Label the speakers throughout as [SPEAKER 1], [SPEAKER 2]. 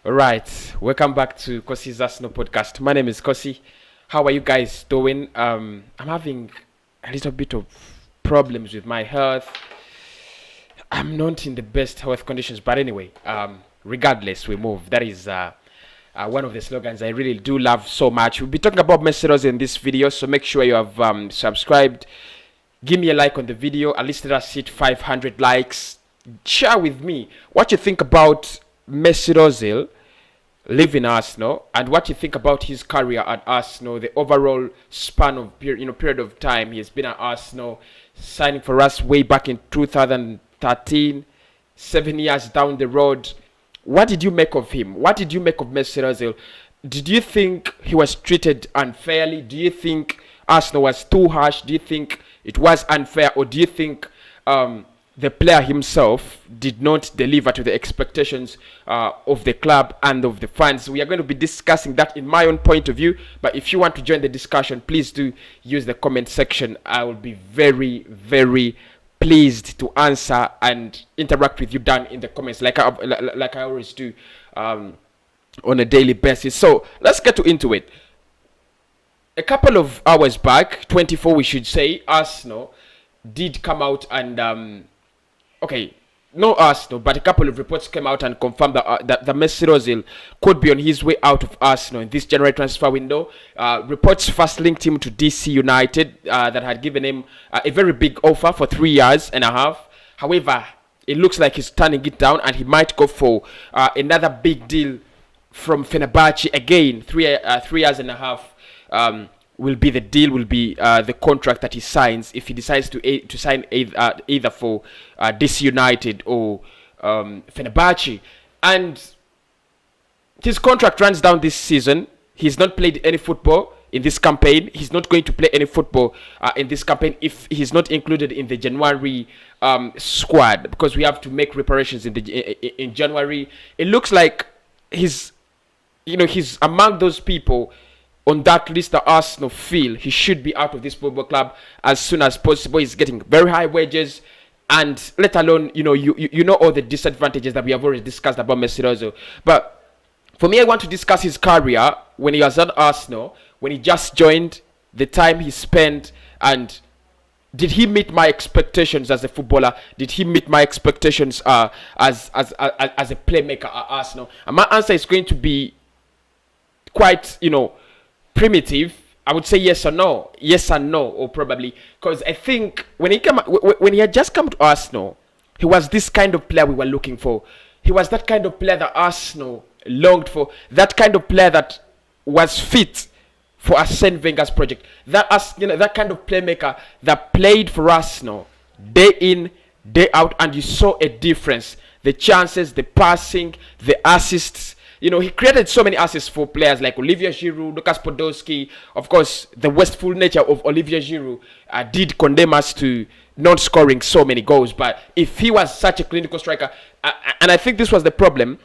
[SPEAKER 1] All right, welcome back to Kosi's Arsenal podcast. My name is Kosi. How are you guys doing? I'm having a little bit of problems with my health. I'm not in the best health conditions, but anyway, regardless, we move. That is one of the slogans I really do love so much. We'll be talking about Mesut Ozil in this video, so make sure you have subscribed. Give me a like on the video. At least let us hit 500 likes. Share with me what you think about Mesut Ozil leaving Arsenal and what you think about his career at Arsenal, the overall span of period of time he has been at Arsenal, signing for us way back in 2013, 7 years down the road. What did you make of him? What did you make of Mesut Ozil? Did you think he was treated unfairly? Do you think Arsenal was too harsh? Do you think it was unfair? Or do you think the player himself did not deliver to the expectations of the club and of the fans? We are going to be discussing that in my own point of view. But if you want to join the discussion, please do use the comment section. I will be very, very pleased to answer and interact with you down in the comments like I always do on a daily basis. So let's get into it. A couple of hours back, 24 we should say, Arsenal did come out and no Arsenal, but a couple of reports came out and confirmed that Mesut Ozil could be on his way out of Arsenal in this January transfer window. Reports first linked him to DC United that had given him a very big offer for 3 years and a half. However, it looks like he's turning it down and he might go for another big deal from Fenerbache again. 3 years and a half. Will be the deal, will be the contract that he signs if he decides to sign either for DC United or Fenerbahce. And his contract runs down this season. He's not played any football in this campaign. He's not going to play any football in this campaign if he's not included in the January squad, because we have to make reparations in January. It looks like he's among those people on that list that Arsenal feel he should be out of this football club as soon as possible. He's getting very high wages, and let alone all the disadvantages that we have already discussed about Mesut Ozil. But for me, I want to discuss his career when he was at Arsenal, when he just joined, the time he spent, and did he meet my expectations as a footballer? Did he meet my expectations as a playmaker at Arsenal? And my answer is going to be quite primitive. I would say yes and no, or probably, because I think when he had just come to Arsenal, he was this kind of player we were looking for. He was that kind of player that Arsenal longed for. That kind of player that was fit for Arsene Wenger's project. That kind of playmaker that played for Arsenal day in, day out, and you saw a difference. The chances, the passing, the assists. He created so many assists for players like Olivier Giroud, Lucas Podolski. Of course, the wasteful nature of Olivier Giroud did condemn us to not scoring so many goals. But if he was such a clinical striker, and I think this was the problem,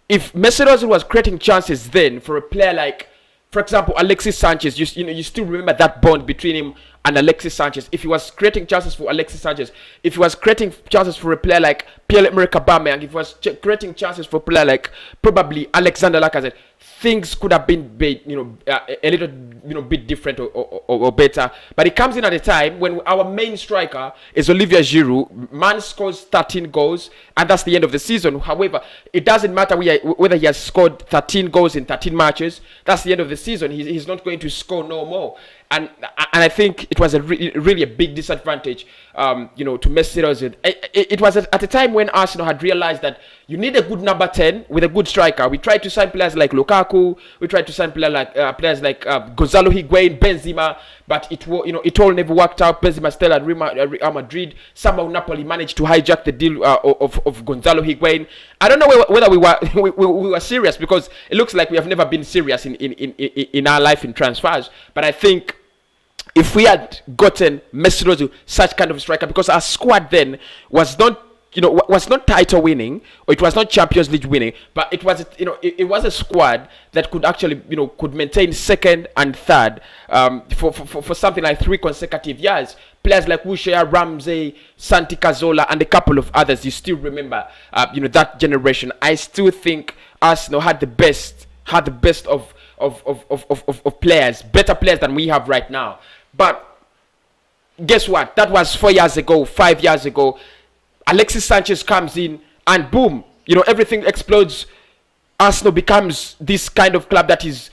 [SPEAKER 1] if Mesut Ozil was creating chances then for a player like, for example, Alexis Sanchez, you still remember that bond between him and Alexis Sanchez. If he was creating chances for Alexis Sanchez, if he was creating chances for a player like Pierre-Emerick Aubameyang, if he was creating chances for a player like probably Alexander Lacazette, things could have been a little bit different or better. But it comes in at a time when our main striker is Olivier Giroud. Man scores 13 goals, and that's the end of the season. However, it doesn't matter whether he has scored 13 goals in 13 matches. That's the end of the season. He's not going to score no more. And I think it was really a big disadvantage, to Mesut Ozil. It was at a time when Arsenal had realized that you need a good number 10 with a good striker. We tried to sign players like Lukaku. We tried to sign players like Gonzalo Higuain, Benzema, but it all never worked out. Benzema still at Real Madrid. Somehow Napoli managed to hijack the deal of Gonzalo Higuain. I don't know whether we were serious, because it looks like we have never been serious in our life in transfers. But I think if we had gotten Mesut Ozil, such kind of striker, because our squad then was not title winning, or it was not Champions League winning, but it was it was a squad that could actually could maintain second and third for something like 3 consecutive years. Players like Wilshere, Ramsey, Santi Cazorla, and a couple of others. You still remember that generation. I still think Arsenal had the best of players, better players than we have right now. But guess what? That was 4 years ago, 5 years ago. Alexis Sanchez comes in and boom, everything explodes. Arsenal becomes this kind of club that is,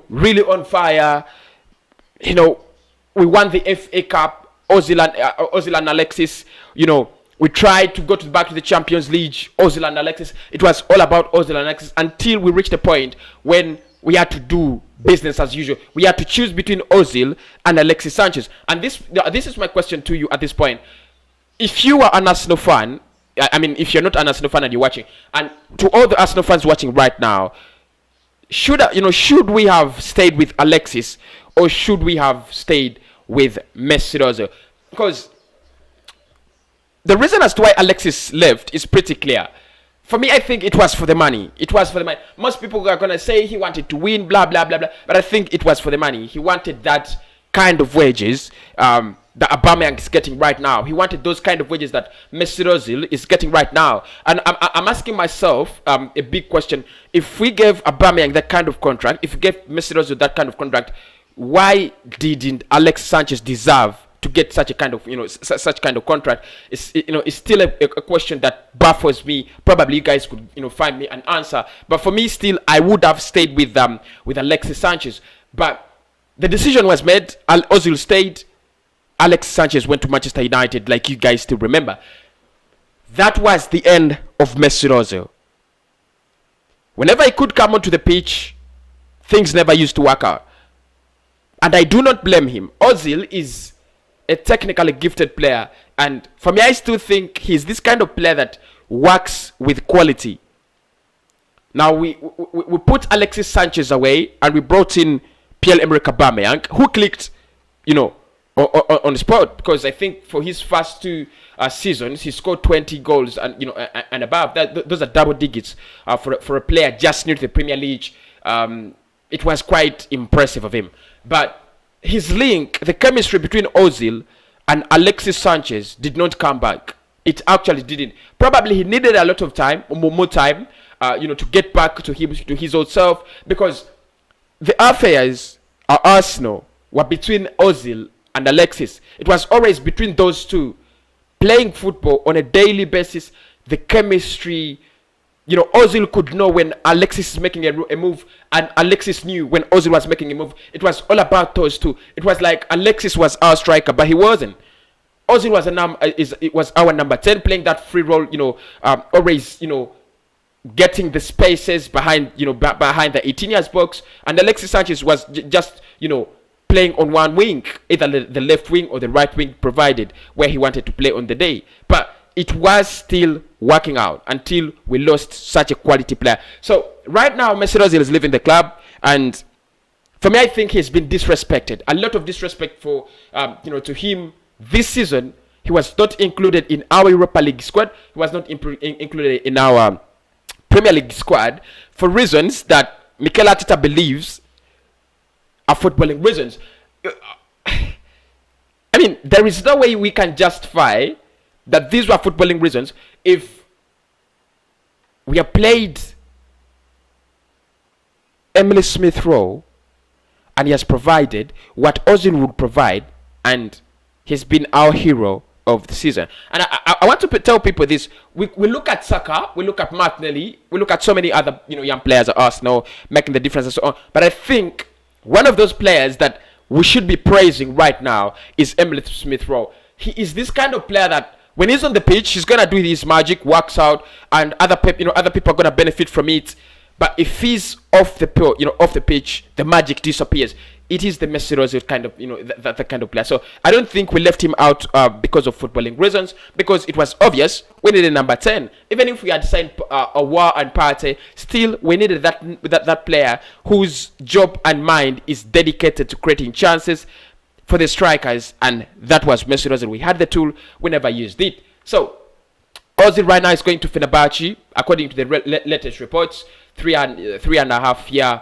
[SPEAKER 1] really on fire. We won the FA Cup. Ozil and Alexis, we tried to go back to the Champions League. Ozil and Alexis. It was all about Ozil and Alexis until we reached a point when we had to do business as usual. We had to choose between Ozil and Alexis Sanchez. And this is my question to you at this point. If you are an Arsenal fan, I mean, if you're not an Arsenal fan and you're watching, and to all the Arsenal fans watching right now, should we have stayed with Alexis or should we have stayed with Mesut Ozil? Because the reason as to why Alexis left is pretty clear. For me, I think it was for the money. It was for the money. Most people are going to say he wanted to win, blah, blah, blah, blah. But I think it was for the money. He wanted that kind of wages that Aubameyang is getting right now. He wanted those kind of wages that Mesut Ozil is getting right now. And I'm asking myself a big question. If we gave Aubameyang that kind of contract, if we gave Mesut Ozil that kind of contract, why didn't Alexis Sanchez deserve to get such a kind of such kind of contract? It's still a question that baffles me. Probably you guys could find me an answer, but for me still I would have stayed with Alexis Sanchez. But the decision was made. Ozil stayed. Alexis Sanchez went to Manchester United, like you guys still remember. That was the end of Mesut Ozil. Whenever he could come onto the pitch, things never used to work out. And I do not blame him. Ozil is a technically gifted player. And for me, I still think he's this kind of player that works with quality. Now, we put Alexis Sanchez away and we brought in Pierre-Emerick Aubameyang, who clicked, on the spot. Because I think for his first two seasons, he scored 20 goals and, and above. Those are double digits for a player just new to the Premier League. It was quite impressive of him. But his link, the chemistry between Ozil and Alexis Sanchez did not come back. It actually didn't. Probably he needed a lot of time, more time, to get back to his old self. Because the affairs at Arsenal were between Ozil and Alexis. It was always between those two. Playing football on a daily basis, the chemistry. Ozil could know when Alexis is making a move, and Alexis knew when Ozil was making a move. It was all about those two. It was like Alexis was our striker, but he wasn't. Ozil was our number 10, playing that free role. Always getting the spaces behind behind the 18 years box, and Alexis Sanchez was just playing on one wing, either the left wing or the right wing, provided where he wanted to play on the day. But it was still working out until we lost such a quality player. So right now, Mesut Ozil is leaving the club, and for me, I think he's been disrespected. A lot of disrespect for to him this season. He was not included in our Europa League squad. He was not included in our Premier League squad for reasons that Mikel Arteta believes are footballing reasons. I mean, there is no way we can justify that these were footballing reasons if we have played Emile Smith Rowe and he has provided what Ozil would provide, and he's been our hero of the season. And I want to tell people this. We look at Saka, we look at Martinelli, we look at so many other young players at Arsenal making the difference and so on. But I think one of those players that we should be praising right now is Emile Smith Rowe. He is this kind of player that when he's on the pitch, he's gonna do his magic, works out, and other people are gonna benefit from it. But if he's off the pitch, the magic disappears. It is the Mesut Ozil kind of, that kind of player. So I don't think we left him out because of footballing reasons, because it was obvious we needed number 10. Even if we had signed Aouar and Partey, still we needed that player whose job and mind is dedicated to creating chances for the strikers, and that was Mesut Ozil. We had the tool, we never used it. So Ozil right now is going to Fenerbache, according to the latest reports. 3.5 year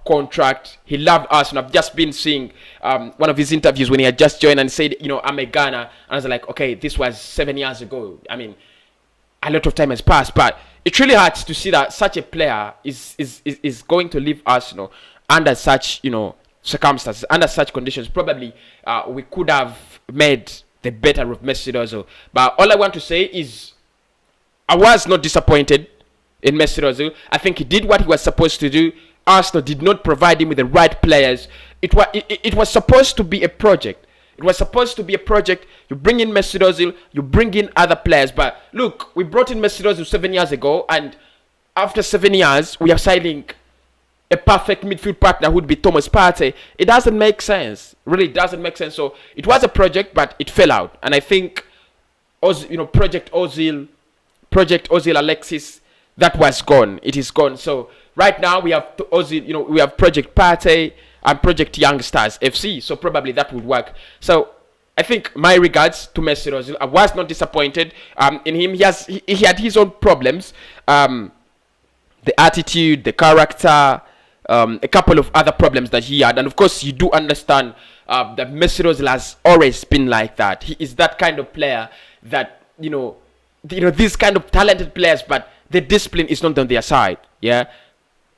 [SPEAKER 1] contract. He loved us, and I've just been seeing one of his interviews when he had just joined and said, I'm a Ghana, and I was like, okay, this was 7 years ago. I mean, a lot of time has passed, but it really hurts to see that such a player is going to leave Arsenal under such, circumstances, under such conditions. Probably we could have made the better of Mesut Ozil. But all I want to say is I was not disappointed in Mesut Ozil. I think he did what he was supposed to do. Arsenal did not provide him with the right players. It was supposed to be a project. It was supposed to be a project. You bring in Mesut Ozil, you bring in other players. But look, we brought in Mesut Ozil 7 years ago, and after 7 years, we are signing a perfect midfield partner who would be Thomas Partey. It doesn't make sense. Really, it doesn't make sense. So it was a project, but it fell out. And I think, Project Ozil, Alexis, that was gone. It is gone. So right now we have Ozil, we have Project Partey and Project Young Stars FC. So probably that would work. So I think my regards to Mesut Ozil. I was not disappointed in him. He had his own problems. The attitude, the character, a couple of other problems that he had. And of course, you do understand that Mesut Ozil has always been like that. He is that kind of player that, these kind of talented players, but the discipline is not on their side. Yeah.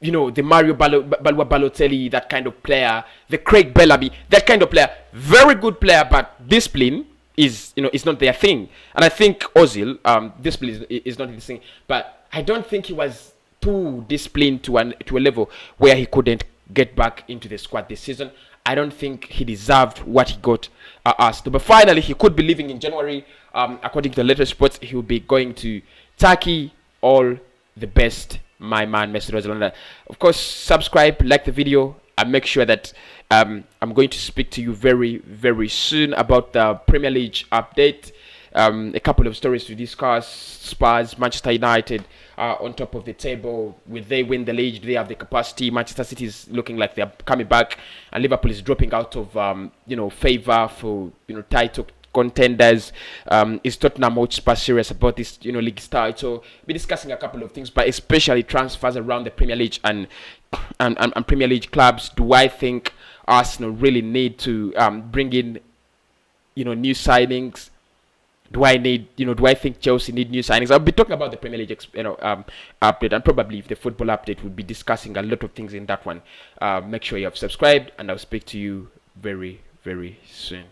[SPEAKER 1] The Mario Balotelli, that kind of player, the Craig Bellamy, that kind of player, very good player, but discipline is not their thing. And I think Ozil, discipline is not his thing, but I don't think he was too disciplined to a level where he couldn't get back into the squad this season. I don't think he deserved what he got asked to. But finally, he could be leaving in January. According to the latest reports, he will be going to Turkey. All the best, my man, Mesut Ozil. Of course, subscribe, like the video, and make sure that I'm going to speak to you very, very soon about the Premier League update. A couple of stories to discuss. Spurs, Manchester United on top of the table. Will they win the league? Do they have the capacity? Manchester City is looking like they're coming back, and Liverpool is dropping out of favor for title contenders. Is Tottenham Hotspur serious about this league title? We'll be discussing a couple of things, but especially transfers around the Premier League and Premier League clubs. Do I think Arsenal really need to bring in new signings? Do I think Chelsea need new signings? I'll be talking about the Premier League update, and probably if the football update, we'll be discussing a lot of things in that one. Make sure you have subscribed, and I'll speak to you very, very soon.